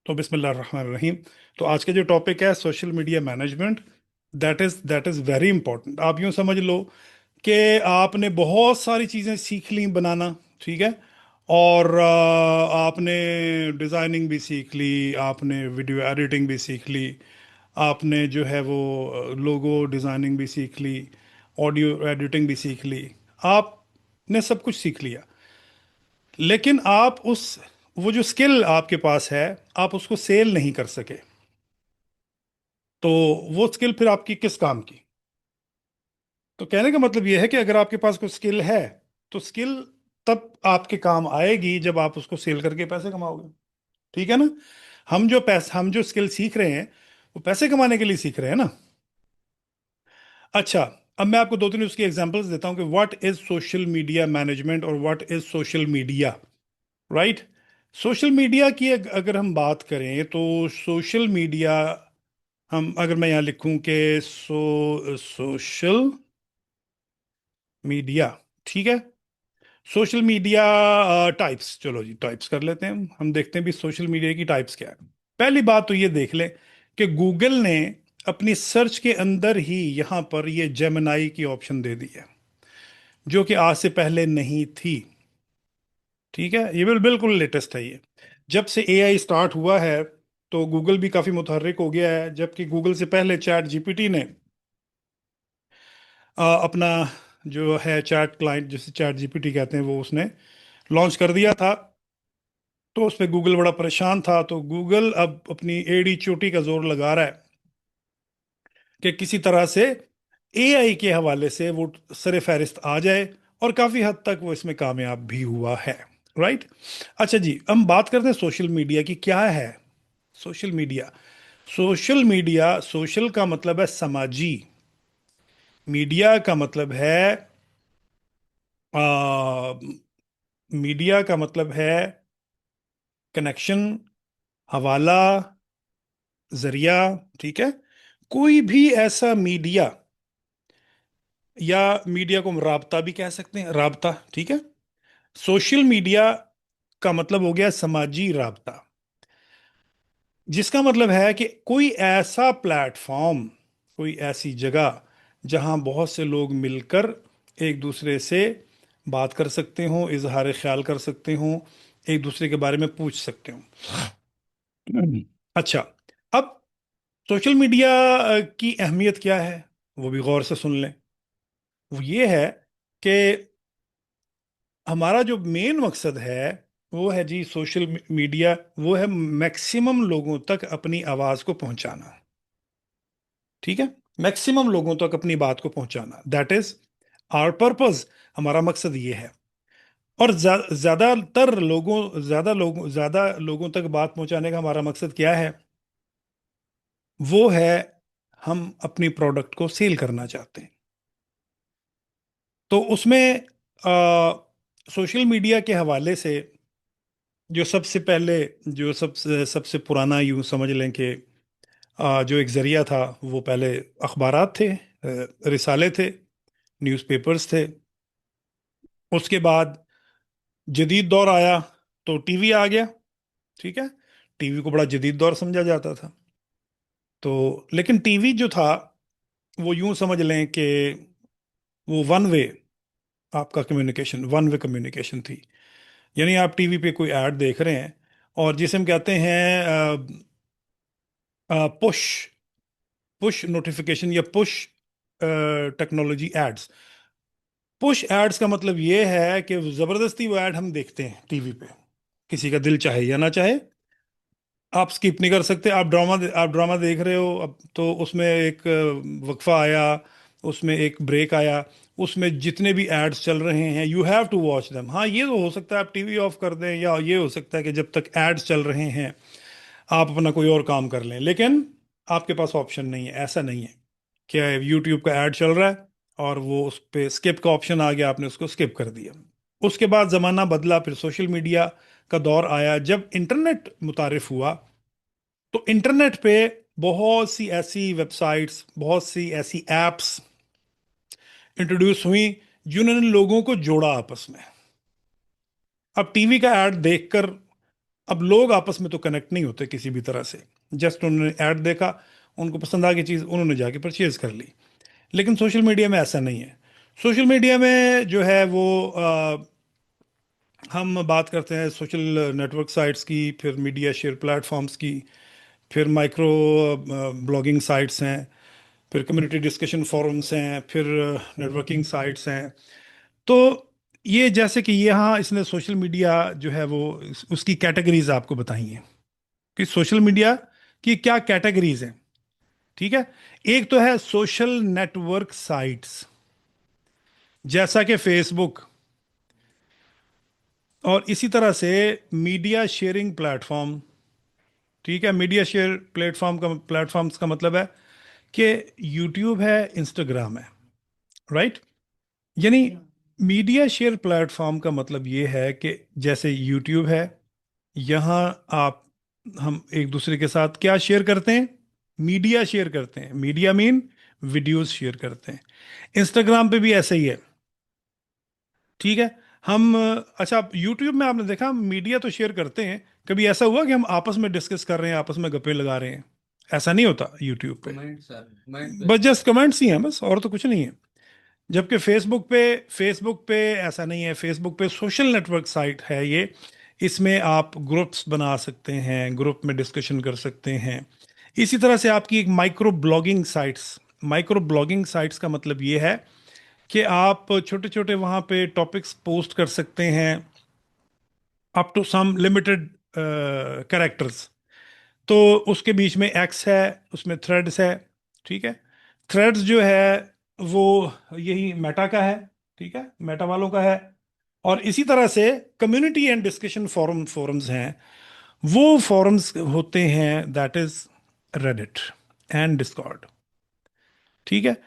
तो बिस्मिल्लाहिर्रहमानिर्रहीम। तो आज का जो टॉपिक है social media management, that is very important. आप यूं समझ लो कि आपने बहुत सारी चीज़ें सीख ली बनाना, ठीक है। और आपने डिज़ाइनिंग भी सीख ली, आपने वीडियो एडिटिंग भी सीख ली, आपने जो है वो लोगो डिज़ाइनिंग भी सीख ली, ऑडियो एडिटिंग भी सीख ली। आपने सब कुछ सीख लिया, लेकिन आप उस वो जो स्किल आपके पास है, आप उसको सेल नहीं कर सके। तो वो स्किल फिर आपकी किस काम की? तो कहने का मतलब ये है कि अगर आपके पास कोई स्किल है, तो स्किल तब आपके काम आएगी जब आप उसको सेल करके पैसे कमाओगे। ठीक है ना? हम जो स्किल सीख रहे हैं, वो पैसे कमाने के लिए सीख रहे हैं ना। अच्छा, अब मैं आपको दो तीन उसकी एग्जांपल्स देता हूं कि what is social media management और what is social media. Right. Social media की अगर हम बात करें तो सोशल मीडिया, हम अगर मैं यहाँ लिखूं कि सोशल मीडिया, ठीक है। सोशल मीडिया टाइप्स, चलो जी टाइप्स कर लेते हैं। हम देखते हैं भी सोशल मीडिया की टाइप्स क्या है। पहली बात तो ये देख लें कि गूगल ने अपनी सर्च के अंदर ही यहाँ पर ये जेमिनाई की ऑप्शन दे दी है, जो कि आज से पहले नहीं थी। ठीक है, ये बिल्कुल लेटेस्ट है ये। जब से एआई स्टार्ट हुआ है, तो गूगल भी काफी मुतहर्रिक हो गया है। जबकि गूगल से पहले चैट जीपीटी ने अपना जो है चैट क्लाइंट, जिसे चैट जीपीटी कहते हैं, वो उसने लॉन्च कर दिया था। तो उस पर गूगल बड़ा परेशान था। तो गूगल अब अपनी एड़ी चोटी का जोर लगा रहा है कि किसी तरह से एआई के हवाले से वो सरे फहरिस्त आ जाए, और काफी हद तक वो इसमें कामयाब भी हुआ है। राइट। अच्छा जी, हम बात करते हैं सोशल मीडिया की। क्या है social media? Social media, social का मतलब है समाजी, मीडिया का मतलब है आ, मीडिया का मतलब है कनेक्शन, हवाला, जरिया। ठीक है। कोई भी ऐसा मीडिया, या मीडिया को हम राबता भी कह सकते हैं, राबता, ठीक है। सोशल मीडिया का मतलब हो गया समाजी राबता, जिसका मतलब है कि कोई ऐसा प्लेटफॉर्म, कोई ऐसी जगह जहां बहुत से लोग मिलकर एक दूसरे से बात कर सकते हो, इजहार ख्याल कर सकते हो, एक दूसरे के बारे में पूछ सकते हो। अच्छा, अब सोशल मीडिया की अहमियत क्या है, वो भी गौर से सुन लें। वो ये है कि हमारा जो मेन मकसद है, वो है जी सोशल मीडिया, वो है मैक्सिमम लोगों तक अपनी आवाज को पहुंचाना। ठीक है, मैक्सिमम लोगों तक अपनी बात को पहुंचाना, दैट इज आवर पर्पस। हमारा मकसद ये है। और ज्यादा लोगों तक बात पहुंचाने का हमारा मकसद क्या है? वो है, हम अपनी प्रोडक्ट को सेल करना चाहते हैं। तो उसमें सोशल मीडिया के हवाले से जो सबसे पहले, जो सबसे सबसे पुराना, यूं समझ लें कि जो एक जरिया था, वो पहले अखबारात थे, रिसाले थे, न्यूज़पेपर्स थे। उसके बाद जदीद दौर आया, तो टीवी आ गया। ठीक है। टीवी को बड़ा जदीद दौर समझा जाता था। तो लेकिन टीवी जो था, वो यूं समझ लें कि वो वन वे, आपका कम्युनिकेशन, वन वे कम्युनिकेशन थी। यानी आप टीवी पे कोई ऐड देख रहे हैं, और जिसे हम कहते हैं पुश पुश नोटिफिकेशन, या push technology ads. Push ads का मतलब ये है कि जबरदस्ती वो ऐड हम देखते हैं टीवी पे, किसी का दिल चाहे या ना चाहे। आप स्किप नहीं कर सकते। आप ड्रामा देख रहे हो, अब तो उसमें एक वक्फा आया, उसमें एक ब्रेक आया, उसमें जितने भी एड्स चल रहे हैं, you have to watch them. हाँ, ये तो हो सकता है आप टीवी ऑफ कर दें, या ये हो सकता है कि जब तक एड्स चल रहे हैं आप अपना कोई और काम कर लें। लेकिन आपके पास ऑप्शन नहीं है, ऐसा नहीं है कि यूट्यूब का ऐड चल रहा है और वो उस पे स्किप का ऑप्शन आ गया, आपने उसको स्किप कर दिया। उसके बाद ज़माना बदला, फिर सोशल मीडिया का दौर आया। जब इंटरनेट मुतारिफ हुआ, तो इंटरनेट पे बहुत सी ऐसी वेबसाइट्स, बहुत सी ऐसी एप्स इंट्रोड्यूस हुई, जिन्होंने लोगों को जोड़ा आपस में। अब टीवी का ऐड देखकर अब लोग आपस में तो कनेक्ट नहीं होते किसी भी तरह से। जस्ट उन्होंने ऐड देखा, उनको पसंद आ गई चीज़, उन्होंने जाके परचेज कर ली। लेकिन सोशल मीडिया में ऐसा नहीं है। सोशल मीडिया में जो है वो हम बात करते हैं सोशल नेटवर्क साइट्स की, फिर मीडिया शेयर प्लेटफॉर्म्स की, फिर माइक्रो ब्लॉगिंग साइट्स हैं, फिर कम्युनिटी डिस्कशन फोरम्स हैं, फिर नेटवर्किंग साइट्स हैं। तो ये जैसे कि यहाँ इसने सोशल मीडिया जो है वो उसकी कैटेगरीज आपको बताई हैं कि सोशल मीडिया की क्या कैटेगरीज हैं। ठीक है। एक तो है सोशल नेटवर्क साइट्स, जैसा कि फेसबुक, और इसी तरह से मीडिया शेयरिंग प्लेटफॉर्म। ठीक है। मीडिया शेयर प्लेटफॉर्म्स का मतलब है कि यूट्यूब है, इंस्टाग्राम है, राइट। यानी मीडिया शेयर प्लेटफॉर्म का मतलब ये है कि जैसे यूट्यूब है, यहाँ आप हम एक दूसरे के साथ क्या शेयर करते हैं, मीडिया शेयर करते हैं। मीडिया मीन वीडियोस शेयर करते हैं। इंस्टाग्राम पे भी ऐसा ही है। ठीक है। हम अच्छा, यूट्यूब में आपने देखा मीडिया तो शेयर करते हैं, कभी ऐसा हुआ कि हम आपस में डिस्कस कर रहे हैं, आपस में गप्पे लगा रहे हैं? ऐसा नहीं होता यूट्यूब पे। कमेंट सर, कमेंट बस पे। जस्ट कमेंट्स ही हैं, बस, और तो कुछ नहीं है। जबकि फेसबुक पे ऐसा नहीं है। फेसबुक पे सोशल नेटवर्क साइट है ये। इसमें आप ग्रुप्स बना सकते हैं, ग्रुप में डिस्कशन कर सकते हैं। इसी तरह से आपकी एक माइक्रो ब्लॉगिंग साइट्स का मतलब ये है कि आप छोटे छोटे वहाँ पे टॉपिक्स पोस्ट कर सकते हैं, up to some limited characters. तो उसके बीच में एक्स है, उसमें थ्रेड्स है। ठीक है। थ्रेड्स जो है वो यही मेटा का है। ठीक है, मेटा वालों का है। और इसी तरह से कम्युनिटी एंड डिस्कशन फोरम्स हैं। वो फोरम्स होते हैं, that is Reddit and Discord. ठीक है।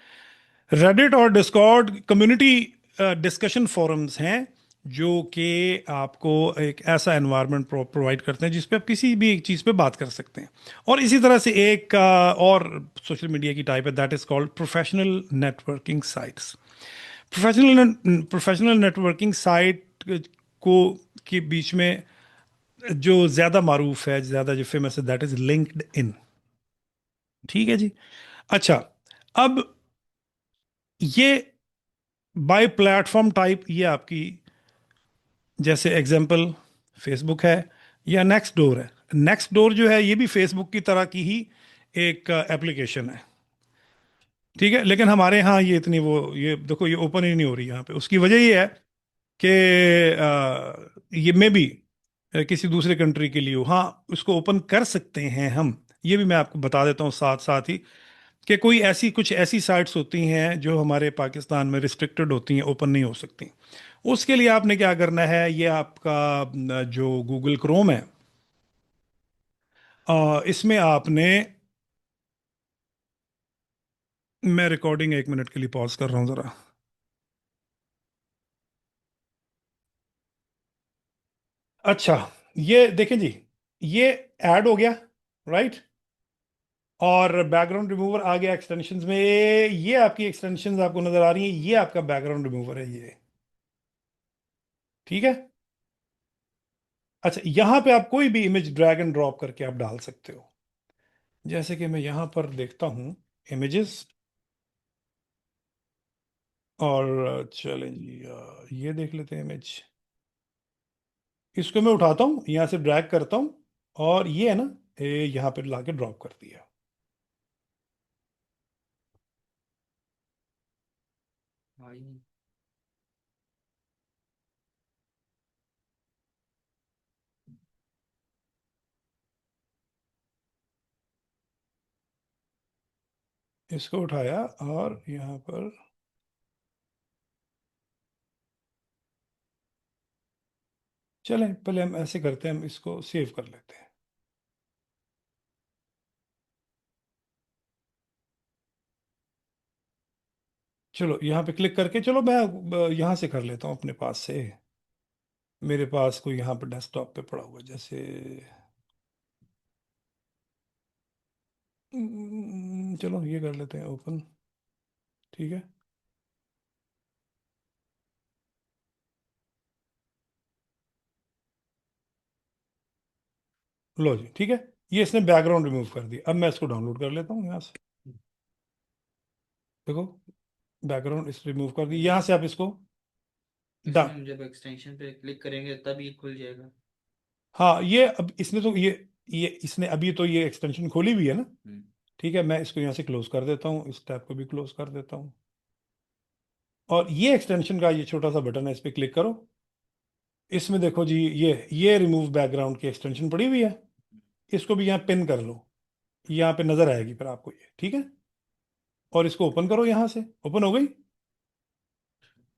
रेडिट और डिस्कॉर्ड कम्युनिटी डिस्कशन फोरम्स हैं, जो कि आपको एक ऐसा एनवायरनमेंट प्रोवाइड करते हैं जिसपे आप किसी भी एक चीज़ पे बात कर सकते हैं। और इसी तरह से एक और सोशल मीडिया की टाइप है, that is called professional networking sites. Professional networking site को के बीच में जो ज़्यादा मारूफ है, ज़्यादा जो फेमस है, दैट इज लिंक्ड इन। ठीक है जी। अच्छा, अब ये बाय प्लेटफॉर्म टाइप, ये आपकी जैसे एग्जांपल फेसबुक है या नेक्स्ट डोर है। नेक्स्ट डोर जो है ये भी फेसबुक की तरह की ही एक एप्लीकेशन है। ठीक है। लेकिन हमारे यहाँ ये इतनी वो, ये देखो ये ओपन ही नहीं हो रही यहाँ पे। उसकी वजह ये है कि ये मे भी किसी दूसरे कंट्री के लिए हो। हाँ, उसको ओपन कर सकते हैं हम। ये भी मैं आपको बता देता हूँ साथ साथ ही कि कोई ऐसी कुछ ऐसी साइट्स होती हैं जो हमारे पाकिस्तान में रिस्ट्रिक्टेड होती हैं, ओपन नहीं हो सकती। उसके लिए आपने क्या करना है, ये आपका जो गूगल क्रोम है, इसमें आपने, मैं रिकॉर्डिंग 1 मिनट के लिए पॉज कर रहा हूँ ज़रा। अच्छा, ये देखें जी, ये ऐड हो गया, राइट। और बैकग्राउंड रिमूवर आ गया एक्सटेंशंस में। ये आपकी एक्सटेंशंस आपको नजर आ रही हैं, ये आपका बैकग्राउंड रिमूवर है ये। ठीक है। अच्छा, यहां पे आप कोई भी इमेज ड्रैग एंड ड्रॉप करके आप डाल सकते हो। जैसे कि मैं यहां पर देखता हूं इमेजेस, और चलें जी, ये देख लेते हैं इमेज। इसको मैं उठाता हूं, यहां से ड्रैग करता हूं, और ये है ना, ये यहां पे लाके ड्रॉप कर दिया। भाई इसको उठाया और यहां पर, चलें पहले हम ऐसे करते हैं, हम इसको सेव कर लेते हैं। चलो यहाँ पे क्लिक करके, चलो मैं यहाँ से कर लेता हूँ अपने पास से। मेरे पास कोई यहाँ पर डेस्कटॉप पे पड़ा हुआ है, जैसे चलो ये कर लेते हैं ओपन। ठीक है। लो जी, ठीक है। ये इसने बैकग्राउंड रिमूव कर दिया। अब मैं इसको डाउनलोड कर लेता हूँ यहाँ से। देखो, बैकग्राउंड इस रिमूव कर दी। यहाँ ये से आप इसको इसमें डा हम जब एक्सटेंशन पे क्लिक करेंगे तब ये खुल जाएगा। हाँ, ये अब इसने तो ये इसने अभी तो ये एक्सटेंशन खोली हुई है ना। हम्म। ठीक है, मैं इसको यहाँ से क्लोज कर देता हूँ, इस टैब को भी क्लोज कर देता हूँ। और ये एक्सटेंशन का ये छोटा सा बटन है, इस पर क्लिक करो। इसमें देखो जी, ये रिमूव बैकग्राउंड की एक्सटेंशन पड़ी हुई है। इसको भी यहाँ पिन कर लो, यहाँ पे नजर आएगी फिर आपको ये, ठीक है। और इसको ओपन करो, यहाँ से ओपन हो गई।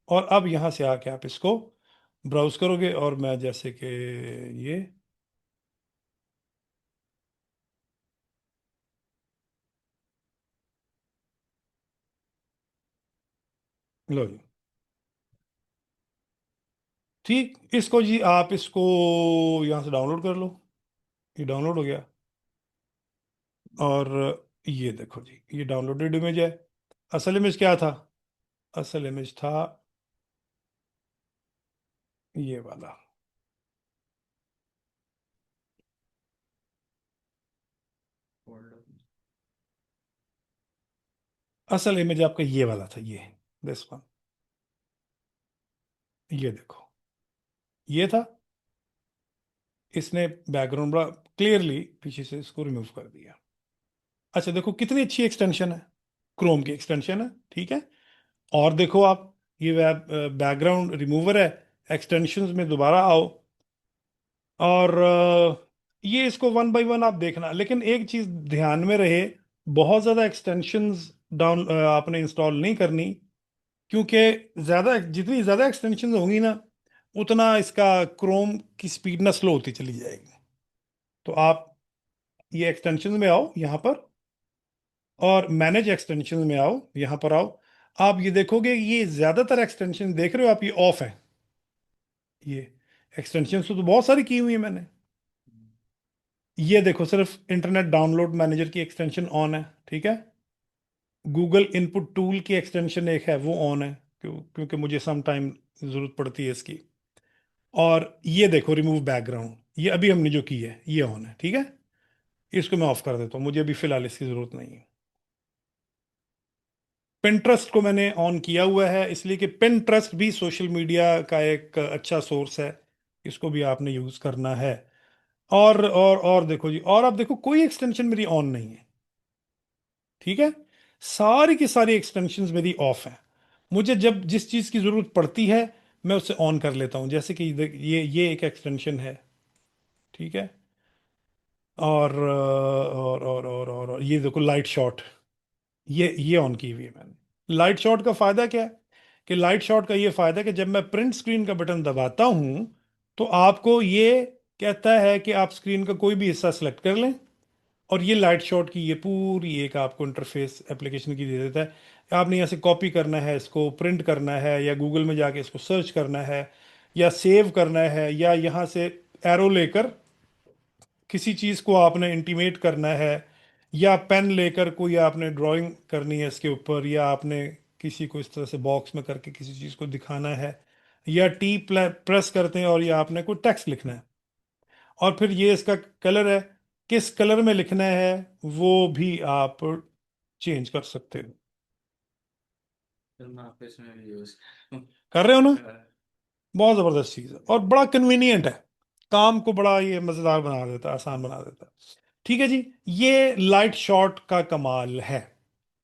और अब यहाँ से आके आप इसको ब्राउज करोगे, और मैं जैसे कि ये लो जी, ठीक। इसको जी आप इसको यहाँ से डाउनलोड कर लो। ये डाउनलोड हो गया। और ये देखो जी, ये डाउनलोडेड इमेज है। असल इमेज क्या था? असल इमेज था ये वाला। फोल्डर। असल इमेज आपका ये वाला था, ये दिस वन। ये देखो, ये था। इसने बैकग्राउंड बड़ा क्लियरली पीछे से इसको रिमूव कर दिया। अच्छा, देखो कितनी अच्छी एक्सटेंशन है। क्रोम की एक्सटेंशन है, ठीक है। और देखो आप, ये बैकग्राउंड रिमूवर है। एक्सटेंशंस में दोबारा आओ, और ये इसको वन बाय वन आप देखना, लेकिन एक चीज ध्यान में रहे, बहुत ज्यादा एक्सटेंशंस आपने इंस्टॉल नहीं करनी। क्योंकि ज्यादा जितनी ज्यादा एक्सटेंशंस होंगी ना, उतना इसका क्रोम की स्पीड ना स्लो होती चली जाएगी। तो आप ये एक्सटेंशन में आओ यहाँ पर, और मैनेज एक्सटेंशन में आओ, यहाँ पर आओ। आप ये देखोगे, ये ज्यादातर एक्सटेंशन देख रहे हो आप, ये ऑफ है। ये एक्सटेंशन तो बहुत सारी की हुई है मैंने। ये देखो, सिर्फ इंटरनेट डाउनलोड मैनेजर की एक्सटेंशन ऑन है, ठीक है। गूगल इनपुट टूल की एक्सटेंशन एक है, वो ऑन है। क्योंकि मुझे सम टाइम जरूरत पड़ती है इसकी। और ये देखो, रिमूव बैकग्राउंड, ये अभी हमने जो की है ये ऑन है, ठीक है। इसको मैं ऑफ कर देता हूँ, मुझे अभी फिलहाल इसकी जरूरत नहीं है। पिंटरेस्ट को मैंने ऑन किया हुआ है, इसलिए कि पिंटरेस्ट भी सोशल मीडिया का एक अच्छा सोर्स है। इसको भी आपने यूज करना है। और देखो जी, और आप देखो, कोई एक्सटेंशन मेरी ऑन नहीं है, ठीक है। सारी की सारी एक्सटेंशंस मेरी ऑफ है। मुझे जब जिस चीज की जरूरत पड़ती है, मैं उसे ऑन कर लेता हूं। जैसे कि ये एक एक्सटेंशन है, ठीक है। और ये देखो, लाइट शॉट, ये ऑन की हुई है मैंने। लाइट शॉट का फायदा क्या है? कि लाइट शॉट का ये फायदा है कि जब मैं प्रिंट स्क्रीन का बटन दबाता हूं, तो आपको ये कहता है कि आप स्क्रीन का कोई भी हिस्सा सेलेक्ट कर लें। और ये लाइट शॉट की ये पूरी एक आपको इंटरफेस एप्लीकेशन की दे देता है। आपने यहाँ से कॉपी करना है, इसको प्रिंट करना है, या गूगल में जाके इसको सर्च करना है, या सेव करना है, या यहाँ से एरो लेकर किसी चीज़ को आपने इंटीमेट करना है, या पेन लेकर कोई आपने ड्राइंग करनी है इसके ऊपर, या आपने किसी को इस तरह से बॉक्स में करके किसी चीज़ को दिखाना है, या टी प्रेस करते हैं और या आपने कोई टेक्स्ट लिखना है। और फिर ये इसका कलर है, किस कलर में लिखना है वो भी आप चेंज कर सकते हो। फिर मैं आपको इसमें भी यूज कर रहे हो ना? बहुत ज़बरदस्त चीज़ है, और बड़ा कन्वीनियंट है। काम को बड़ा ये मज़ेदार बना देता है, आसान बना देता है। ठीक है जी, ये लाइट शॉट का कमाल है।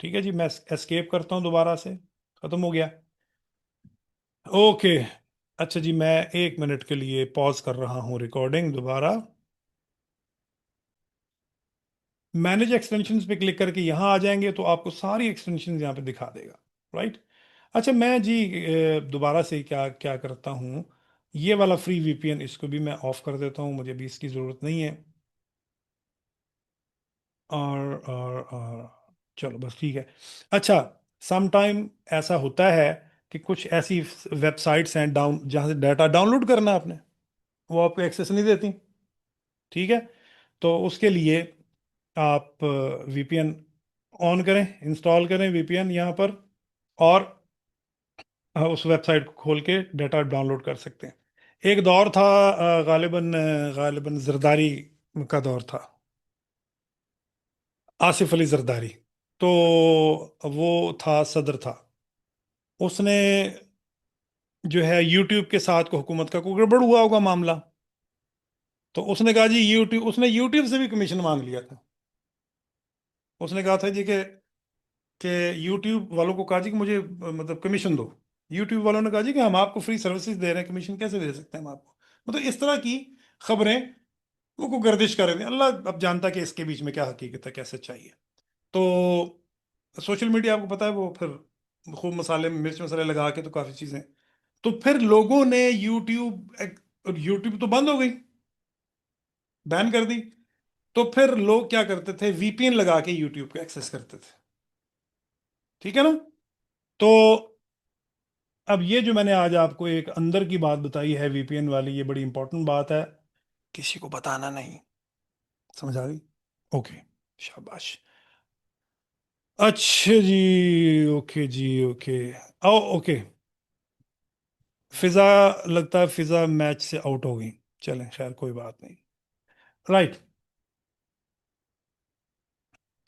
ठीक है जी, मैं एस्केप करता हूँ दोबारा से। खत्म हो गया। ओके। अच्छा जी, मैं 1 मिनट के लिए पॉज कर रहा हूँ रिकॉर्डिंग दोबारा। मैनेज एक्सटेंशंस पे क्लिक करके यहाँ आ जाएंगे, तो आपको सारी एक्सटेंशंस यहाँ पे दिखा देगा। राइट। अच्छा, मैं जी दोबारा से क्या क्या करता हूँ, ये वाला फ्री वीपीएन इसको भी मैं ऑफ कर देता हूँ, मुझे भी इसकी ज़रूरत नहीं है। और चलो बस ठीक है। अच्छा, सम टाइम ऐसा होता है कि कुछ ऐसी वेबसाइट्स हैं डाउन जहाँ से डाटा डाउनलोड करना है आपने, वो आपको एक्सेस नहीं देती। ठीक है। तो उसके लिए आप वीपीएन ऑन करें, इंस्टॉल करें वीपीएन यहाँ पर, और उस वेबसाइट को खोल के डाटा डाउनलोड कर सकते हैं। एक दौर था, गालिबन गालिबन जरदारी का दौर था, आसिफ अली जरदारी। तो वो था, सदर था। उसने जो है यूट्यूब के साथ को हुकूमत का कोई गड़बड़ हुआ होगा मामला, तो उसने कहा जी यूट्यूब, उसने यूट्यूब से भी कमीशन मांग लिया था। उसने कहा था जी कि यूट्यूब वालों को कहा जी कि मुझे मतलब कमीशन दो। यूट्यूब वालों ने कहा जी कि हम आपको फ्री सर्विसेज दे रहे हैं, कमीशन कैसे दे सकते हैं हम आपको। मतलब इस तरह की खबरें वो को गर्दिश कर रहे थे। अल्लाह अब जानता है कि इसके बीच में क्या हकीकत है, क्या सच्चाई है। तो सोशल मीडिया आपको पता है वो फिर खूब मसाले, मिर्च मसाले लगा के तो काफी चीजें। तो फिर लोगों ने यूट्यूब, यूट्यूब तो बंद हो गई, बैन कर दी। तो फिर लोग क्या करते थे, वीपीएन लगा के यूट्यूब को एक्सेस करते थे। ठीक है ना। तो अब ये जो मैंने आज आपको एक अंदर की बात बताई है वीपीएन वाली, ये बड़ी इंपॉर्टेंट बात है, किसी को बताना नहीं। समझ आ गई? ओके, शाबाश। अच्छा जी, ओके जी, ओके। ओ ओके। फिजा, लगता है फिजा मैच से आउट हो गई। चलें, खैर कोई बात नहीं। राइट।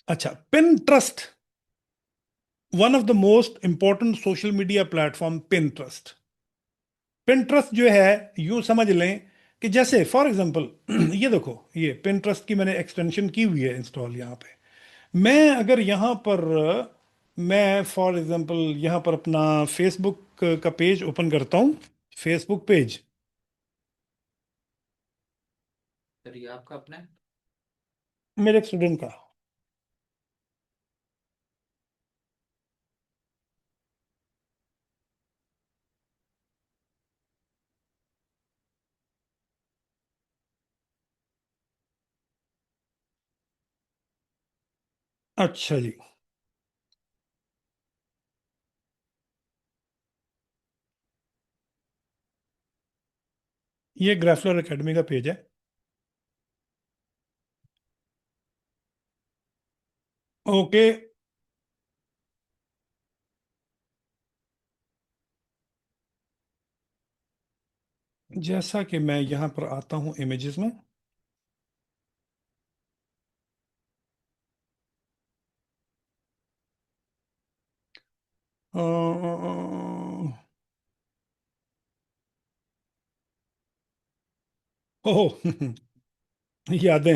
अच्छा, Pinterest, one of the most important social media platform, Pinterest. Pinterest जो है, यूं समझ लें कि जैसे फॉर एग्जांपल ये देखो, ये पिंटरेस्ट की मैंने एक्सटेंशन की हुई है इंस्टॉल यहाँ पे। मैं अगर यहाँ पर मैं फॉर एग्जांपल यहाँ पर अपना फेसबुक का पेज ओपन करता हूँ, फेसबुक पेज सर ये आपका अपना है? मेरे एक स्टूडेंट का। अच्छा जी। ये ग्राफलर एकेडमी का पेज है। ओके। जैसा कि मैं यहाँ पर आता हूँ इमेजेस में, ओह यादें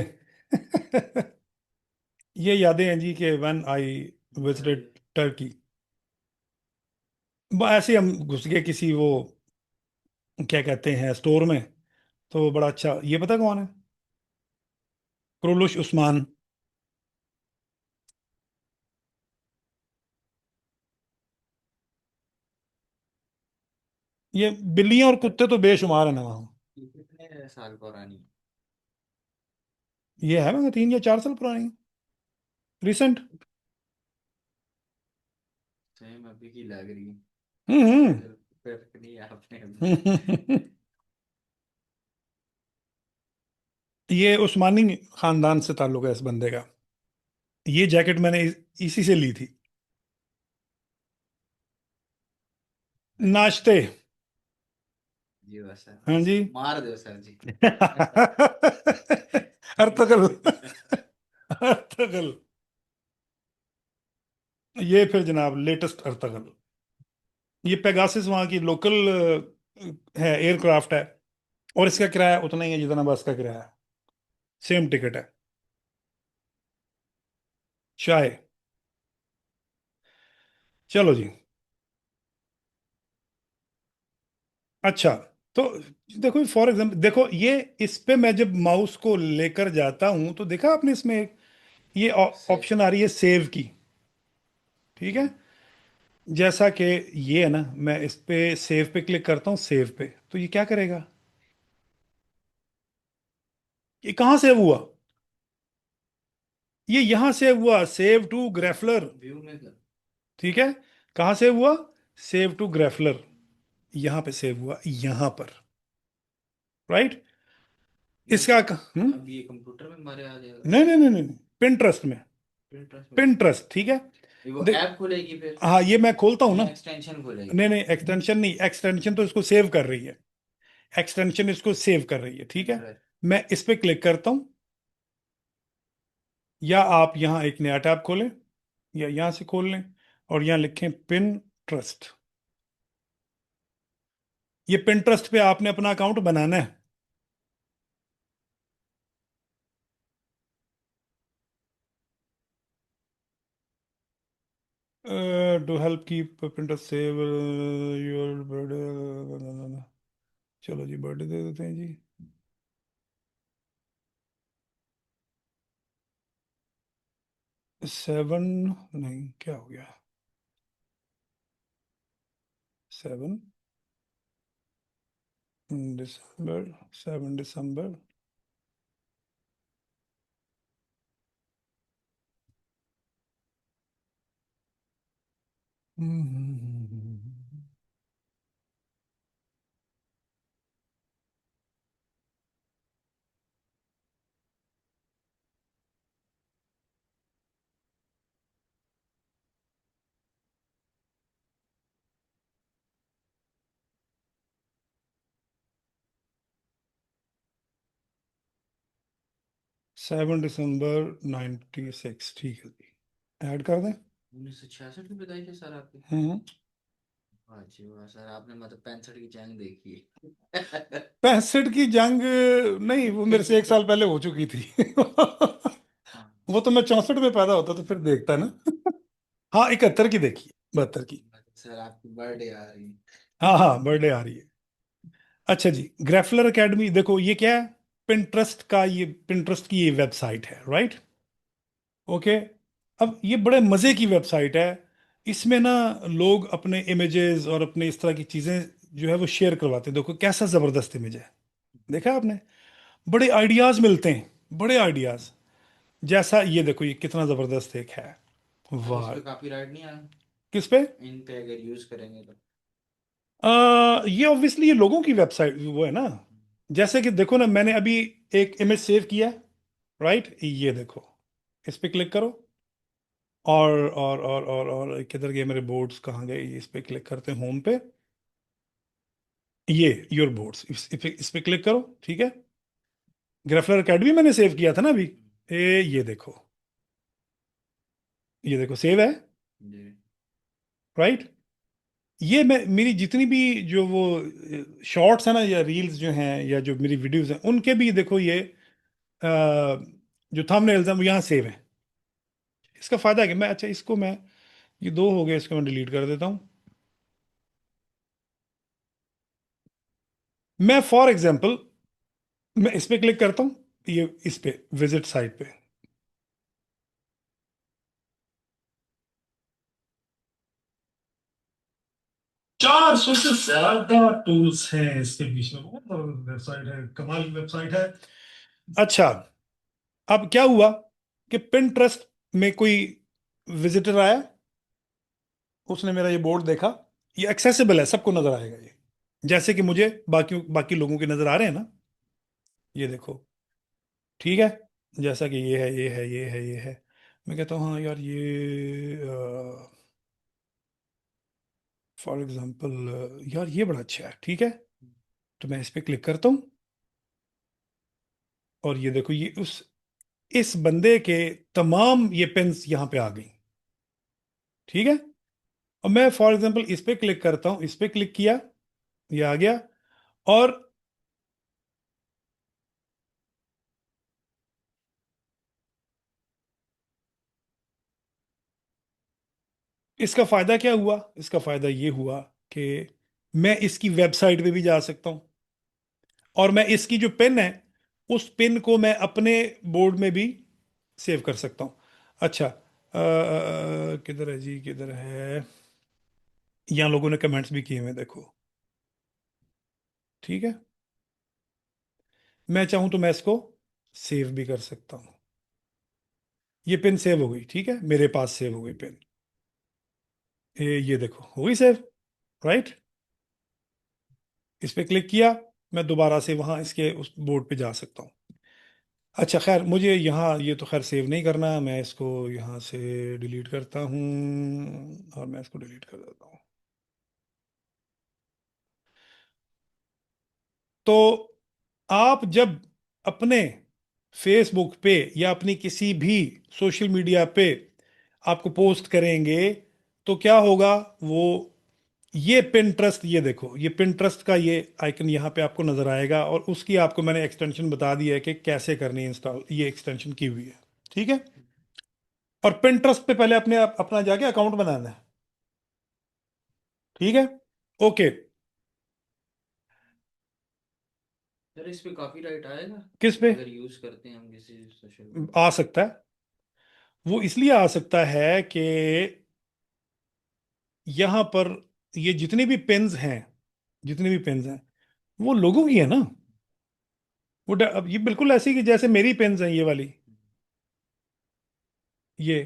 ये यादें हैं जी कि व्हेन आई अरे विजिटेड टर्की। ऐसे ही हम घुस गए किसी वो क्या कहते हैं स्टोर में, तो बड़ा अच्छा, ये पता कौन है? क्रोलुश उस्मान। ये बिल्लियां और कुत्ते तो बेशुमार है ना वहाँ। ये कितने साल पुरानी? ये है मैं 3 या 4 साल पुरानी, रिसेंट। सेम अभी की लग रही है। हम्म फिर फिर नहीं आपने अभी। हम्म। ये उस्मानी खानदान से ताल्लुक है इस बंदे का। ये जैकेट मैंने इसी से ली थी। अच्छा नाश्ते। जी बस सर, हाँ बस जी। मार दो सर जी। Ertugrul, Ertugrul. ये फिर जनाब लेटेस्ट अर्तगल। ये पेगासिस वहाँ की लोकल है, एयरक्राफ्ट है। और इसका किराया उतना ही है जितना बस का किराया है। सेम टिकट है। चाय। चलो जी। अच्छा, तो देखो फॉर एग्जांपल, देखो ये, इस पे मैं जब माउस को लेकर जाता हूं तो देखा आपने इसमें ये सेफ। ऑप्शन आ रही है सेव की। ठीक है। हम्म। जैसा कि ये है ना, मैं इस पे सेव पे क्लिक करता हूँ, सेव पे, तो ये क्या करेगा? ये कहाँ सेव हुआ? ये यहां सेव हुआ, सेव टू ग्रेफलर। व्यू में कर। ठीक है। कहाँ सेव हुआ? सेव टू ग्रेफलर। यहां पे सेव हुआ, यहां पर। राइट। ये इसका अब ये कंप्यूटर में हमारे आ जाएगा? नहीं नहीं नहीं नहीं, पिंटरेस्ट में। इंटरेस्ट में जाएगा? पिंटरेस्ट, ठीक है। ये वो देख, ऐप खुलेगी फिर? हाँ ये मैं खोलता हूँ ना। या एक्सटेंशन खुलेगी? नहीं नहीं, एक्सटेंशन नहीं, एक्सटेंशन तो इसको सेव कर रही है। एक्सटेंशन इसको सेव कर रही है, ठीक है। इंटरेस्ट। मैं इस पे क्लिक करता हूँ। या आप यहाँ एक नया टैब खोलें, या यहाँ से खोल लें और यहाँ लिखें पिन ट्रस्ट। ये पिन ट्रस्ट पे आपने अपना अकाउंट बनाना है। To help keep Pinterest save your birthday. चलो जी, बर्थडे दे देते हैं जी। 7, नहीं क्या हो गया, 7 दिसंबर, 7 दिसंबर। हम्म, 7 दिसंबर 96, ठीक है जी, ऐड कर दें। 1966 की पैदाइश है सर आपकी? हम्म। वाह जी वाह सर, आपने मतलब 65 की जंग देखी है। 65 की जंग? नहीं, वो मेरे से 1 साल पहले हो चुकी थी। हाँ वो तो मैं 64 में पैदा होता तो फिर देखता ना। हाँ, 71 की देखी, 72 की। सर, आपकी बर्थडे आ रही है। हाँ हाँ, बर्थडे आ रही है। अच्छा जी, ग्रेफलर एकेडमी देखो, ये क्या है? पिंटरेस्ट का, ये पिंटरेस्ट की ये वेबसाइट है, राइट? ओके। अब ये बड़े मजे की वेबसाइट है। इसमें ना लोग अपने इमेजेस और अपने इस तरह की चीजें जो है वो शेयर करवाते हैं। देखो कैसा जबरदस्त इमेज है, देखा आपने? बड़े आइडियाज मिलते हैं, बड़े आइडियाज। जैसा ये देखो, ये कितना जबरदस्त एक है। सर, इस वाह। पे कॉपीराइट नहीं आया? किस पे? इन पे अगर यूज करेंगे तो? ये ऑब्वियसली ये लोगों की वेबसाइट वो है ना। जैसे कि देखो ना, मैंने अभी एक इमेज सेव किया, राइट? ये देखो, इस पे क्लिक करो, और किधर गए मेरे बोर्ड्स, कहाँ गए? इस पे क्लिक करते हैं, होम पे। ये योर बोर्ड्स, इस पे क्लिक करो, ठीक है? ग्राफलर एकेडमी मैंने सेव किया था ना अभी। ये देखो, ये देखो सेव है, जी। राइट? ये मैं मेरी जितनी भी जो वो शॉर्ट्स है ना, या रील्स जो हैं, या जो मेरी वीडियोस हैं, उनके भी देखो ये जो थंबनेल्स हैं वो यहाँ सेव हैं। इसका फायदा है कि मैं, अच्छा इसको मैं, ये दो हो गए, इसको मैं डिलीट कर देता हूँ। मैं फॉर एग्जांपल, मैं इस पे क्लिक करता हूँ, ये इस पे विजिट साइट पे। 400 से ज्यादा टूल्स हैं इसके बीच में, बहुत जबरदस्त वेबसाइट है, कमाल की वेबसाइट है। अच्छा, अब क्या हुआ कि पिंटरेस्ट में कोई विजिटर आया, उसने मेरा ये बोर्ड देखा। ये एक्सेसिबल है, सबको नजर आएगा ये, जैसे कि मुझे बाकी बाकी लोगों के नजर आ रहे हैं ना। ये देखो, ठीक है? जैसा कि ये है, ये है, ये है, ये है। मैं कहता हूँ हाँ यार, ये फॉर एग्जांपल यार ये बड़ा अच्छा है, ठीक है? तो मैं इस पे क्लिक करता हूँ, और ये देखो, ये उस इस बंदे के तमाम ये पेन्स यहाँ पे आ गई, ठीक है? और मैं फॉर एग्जांपल इस पे क्लिक करता हूँ, इस पे क्लिक किया, ये आ गया। और इसका फायदा क्या हुआ? इसका फायदा ये हुआ कि मैं इसकी वेबसाइट पे भी जा सकता हूँ, और मैं इसकी जो पेन है, उस पेन को मैं अपने बोर्ड में भी सेव कर सकता हूँ। अच्छा, किधर है जी, किधर है? यहाँ लोगों ने कमेंट्स भी किए हुए हैं, देखो, ठीक है? मैं चाहूँ तो मैं इसको सेव भी कर सकता हूँ। ये पेन सेव हो गई, ठीक है, मेरे पास सेव हो गई पेन। ये देखो, हो गई सेव, राइट? इस पे क्लिक किया, मैं दोबारा से वहां इसके उस बोर्ड पे जा सकता हूँ। अच्छा खैर, मुझे यहाँ ये तो खैर सेव नहीं करना, मैं इसको यहाँ से डिलीट करता हूँ, और मैं इसको डिलीट कर देता हूँ। तो आप जब अपने फेसबुक पे या अपनी किसी भी सोशल मीडिया पे आपको पोस्ट करेंगे, तो क्या होगा? वो ये पिंटरेस्ट, ये देखो, ये पिंटरेस्ट का ये आइकन यहाँ पे आपको नजर आएगा, और उसकी आपको मैंने एक्सटेंशन बता दी है कि कैसे करनी है इंस्टॉल, ये एक्सटेंशन की हुई है। ठीक है। और पिंटरेस्ट पे पहले अपने अपना जाके अकाउंट बनाना है। ठीक है। ओके। सर इस पे कॉपीराइट आएगा किस पे? अगर यूज करते हैं हम किसी सोशल आ मीडिया? सकता है। वो इसलिए आ सकता है कि यहां पर ये जितनी भी पेन्स हैं वो लोगों की है ना। अब ये बिल्कुल ऐसी कि जैसे मेरी पेन्स हैं, ये वाली, ये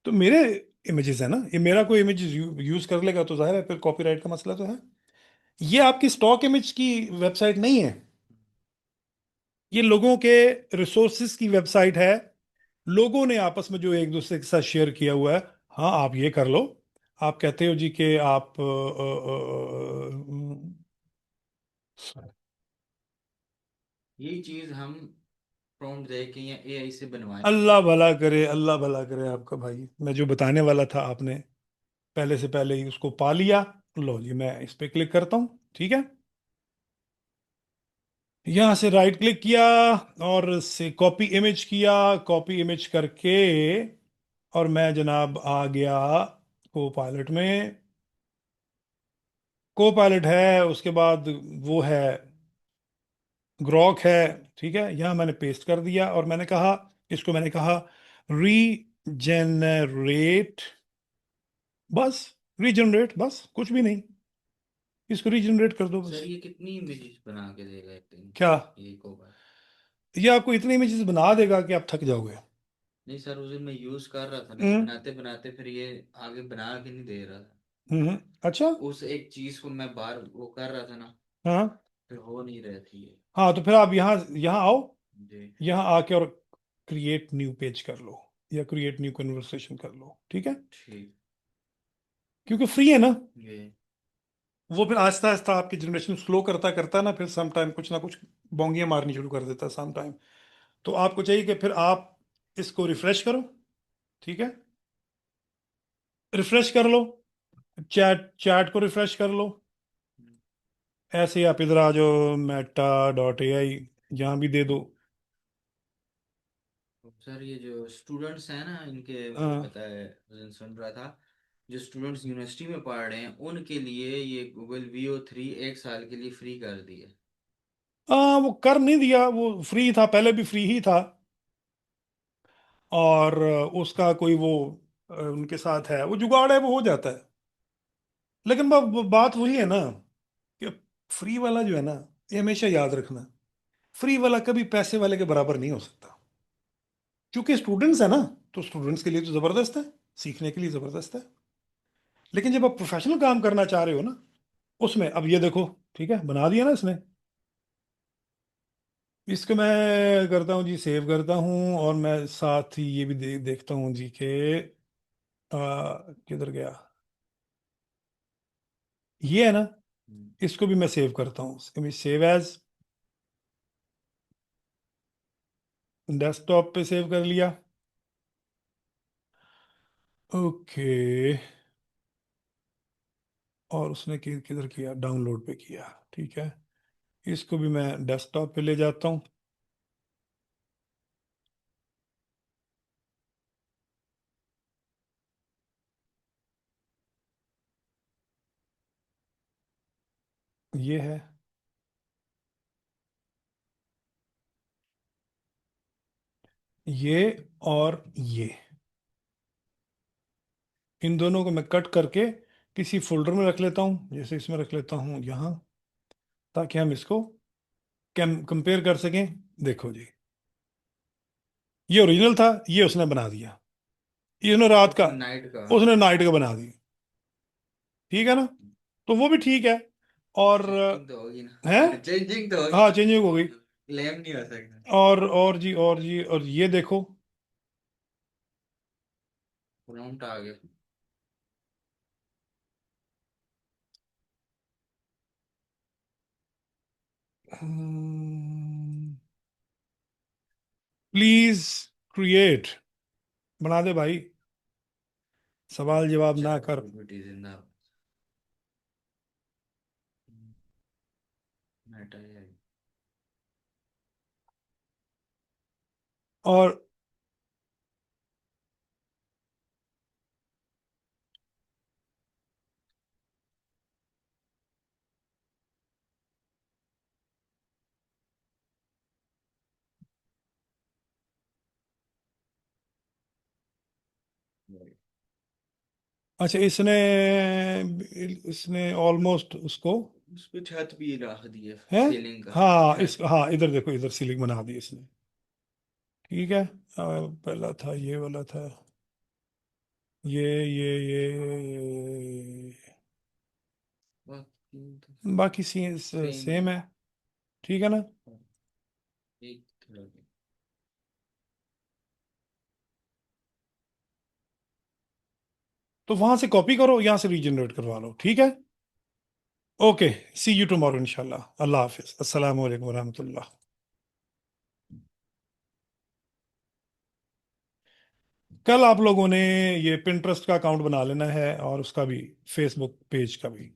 तो मेरे इमेजेस है ना, ये मेरा कोई इमेज यूज कर लेगा तो जाहिर है फिर कॉपीराइट का मसला तो है। ये आपकी स्टॉक इमेज की वेबसाइट नहीं है, ये लोगों के रिसोर्सेज की वेबसाइट है। लोगों ने आपस में जो एक दूसरे के साथ शेयर किया हुआ है। हाँ, आप ये कर लो। आप कहते हो जी कि आप यही चीज हम प्रॉम्प्ट दे के या एआई से बनवाएं? अल्लाह भला करे, अल्लाह भला करे आपका भाई, मैं जो बताने वाला था आपने पहले से पहले ही उसको पा लिया। लो जी, मैं इस पे क्लिक करता हूँ। ठीक है। यहां से राइट क्लिक किया और से कॉपी इमेज किया। कॉपी इमेज करके और मैं जनाब आ गया को पायलट में। को पायलट है, उसके बाद वो है ग्रॉक है। ठीक है, यहां मैंने पेस्ट कर दिया और मैंने कहा रीजेनरेट। बस, रीजनरेट, बस कुछ भी नहीं, इसको रीजनरेट कर दो सर बस। ये कितनी इमेजेस बना के देगा एक दिन? क्या? ये कोबा? ये आपको इतनी इमेजेस बना देगा कि आप थक जाओगे। नहीं सर, उस दिन मैं यूज कर रहा था ना, ये हम्म। बनाते बनाते फिर ये आगे बना के नहीं दे रहा था। अच्छा। उस एक चीज को मैं बार वो कर रहा था ना, हाँ फिर हो नहीं रही थी ये। हाँ, तो फिर आप यहाँ यहाँ आओ। जी। यहाँ आके और क्रिएट न्यू पेज कर लो या क्रिएट न्यू कन्वर्सेशन कर लो। ठीक है। ठीक। क्योंकि फ्री है ना। ये वो फिर आहिस्ता आहिस्ता आपकी जनरेशन स्लो करता करता ना, फिर सम टाइम कुछ ना कुछ बोंगियां मारनी शुरू कर देता है सम टाइम। तो आपको चाहिए कि फिर आप इसको रिफ्रेश करो। ठीक है। रिफ्रेश कर लो। चैट चैट को रिफ्रेश कर लो। ऐसे ही आप इधर आ जाओ, meta.ai, यहाँ भी दे दो। सर ये जो स्टूडेंट्स हैं ना, इनके मुझे हाँ। पता है, उस दिन सुन रहा था, जो स्टूडेंट्स यूनिवर्सिटी में पढ़ रहे हैं उनके लिए ये गूगल VO3 एक साल के लिए फ्री कर दिया। हाँ, वो कर नहीं दिया, वो फ्री था, पहले भी फ्री ही था। और उसका कोई वो उनके साथ है, वो जुगाड़ है, वो हो जाता है। लेकिन बात वही है ना कि फ्री वाला जो है ना, ये हमेशा याद रखना, फ्री वाला कभी पैसे वाले के बराबर नहीं हो सकता। क्योंकि स्टूडेंट्स है ना, तो स्टूडेंट्स के लिए तो जबरदस्त है, सीखने के लिए जबरदस्त है। लेकिन जब आप प्रोफेशनल काम करना चाह रहे हो ना, उसमें अब ये देखो, ठीक है, बना दिया ना इसने। इसको मैं करता हूँ जी, सेव करता हूँ, और मैं साथ ही ये भी देखता हूँ जी के किधर गया, ये है ना, हम्म। इसको भी मैं सेव करता हूँ, सेव एज, डेस्कटॉप पे सेव कर लिया। ओके। और उसने किधर किया? डाउनलोड पे किया। ठीक है। इसको भी मैं डेस्कटॉप पे ले जाता हूँ। ये है, ये और ये, इन दोनों को मैं कट करके किसी फोल्डर में रख लेता हूँ, जैसे इसमें रख लेता हूँ यहाँ, ताकि हम इसको कंपेयर कर सकें। देखो जी, ये ओरिजिनल था, ये उसने बना दिया, ये उसने रात का, उसने नाइट का। उसने नाइट का बना दी। ठीक है ना, तो वो भी ठीक है। और चेंजिंग तो होगी है, ना। चेंजिंग तो होगी हाँ, ना। चेंजिंग हो गई। क्लेम नहीं हो सकता। और ये देखो। प्रॉम्प्ट आ गया। हम्म, प्लीज क्रिएट, बना दे भाई, सवाल जवाब ना चैट कर। जीपीटी जिंदाबाद। Meta AI. और अच्छा, इसने इसने ऑलमोस्ट उसको उस पे छत भी रख दी है, है। सीलिंग का हाँ, इस छत। हाँ, इधर देखो, इधर सीलिंग बना दी इसने। ठीक है। पहला था ये वाला था, ये बाकी तो बाकी सेम ही सेम है। ठीक है ना। है। एक थोड़ा तो वहां से कॉपी करो, यहाँ से रीजनरेट करवा लो, ठीक है। ओके, सी यू टुमारो इंशाल्लाह। अल्लाह हाफिज, अस्सलाम वालेकुम रहमतुल्लाह। कल आप लोगों ने ये पिंटरेस्ट का अकाउंट बना लेना है, और उसका भी, फेसबुक पेज का भी।